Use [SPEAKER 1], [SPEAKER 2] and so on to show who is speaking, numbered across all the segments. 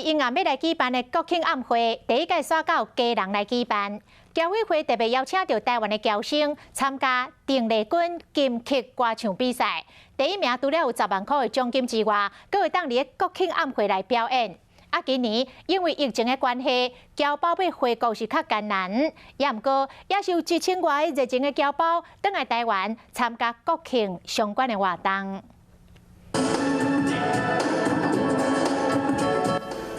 [SPEAKER 1] 因案要来举办的国庆晚会，第一届选到家人来举办。侨委会特别邀请到台湾的侨生参加邓丽君金曲歌唱比赛，第一名除了有10万块的奖金之外，阁会当伫国庆晚会来表演。今年因为疫情的关系，侨胞要回国是较艰难，也毋过也是有1000外热情的侨胞返来台湾参加国庆相关的活动。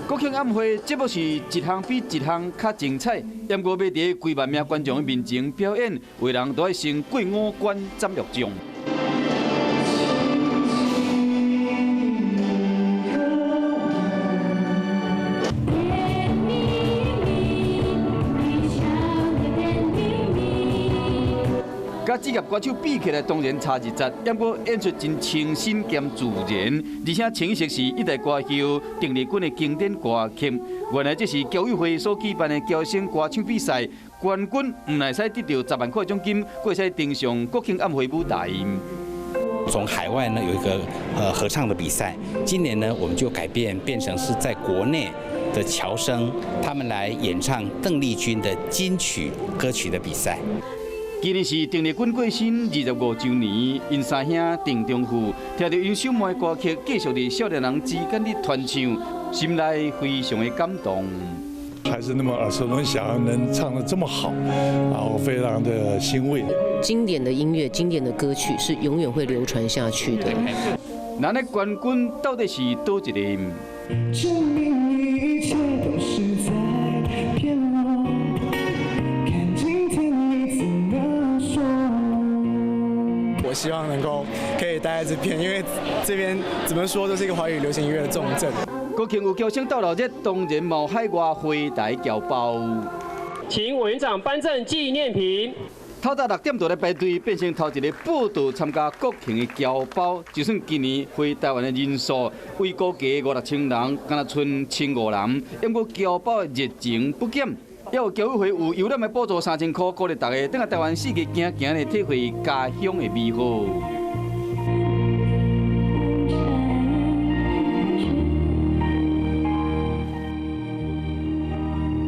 [SPEAKER 2] 国庆晚会节目是一项比一项较精彩，严过要伫几万名观众的面前表演，为人都爱升过5关斩六将。甲职业歌手比起来，当然差一截。不过演出真清新兼自然，而且清晰是一代歌后邓丽君的经典歌曲。原来这是侨委会所举办的侨生歌唱比赛，冠军唔乃使得到10万块奖金，过使登上国庆晚会舞台。
[SPEAKER 3] 从海外呢有一个合唱的比赛，今年呢我们就改变成是在国内的侨生他们来演唱邓丽君的金曲歌曲的比赛。
[SPEAKER 2] 今年是邓丽君过身25周年，因三兄邓中富听到因首枚歌曲继续伫少年人之间的传唱，心内非常的感动。
[SPEAKER 4] 还是那么耳熟能详，能唱得这么好，然后非常的欣慰。
[SPEAKER 5] 经典的音乐、经典的歌曲是永远会流传下去的。
[SPEAKER 2] 那的冠军到底是多一个？
[SPEAKER 6] 我希望能够可以待在这边，因为这边怎么说都是一个华语流行音乐的重镇。
[SPEAKER 2] 国庆有侨生到老热，当然冇海外回台侨胞。
[SPEAKER 7] 请委员长颁证纪念品。
[SPEAKER 2] 透早6点就来排队，变成头一个报道参加国庆的侨胞。就算今年回台湾的人数为估计5、6千人，敢若剩1500人，不过侨胞的热情不减。 也有侨委会有游览的补助3000块，鼓励大家等下台湾四界行行的，体会家乡的美好。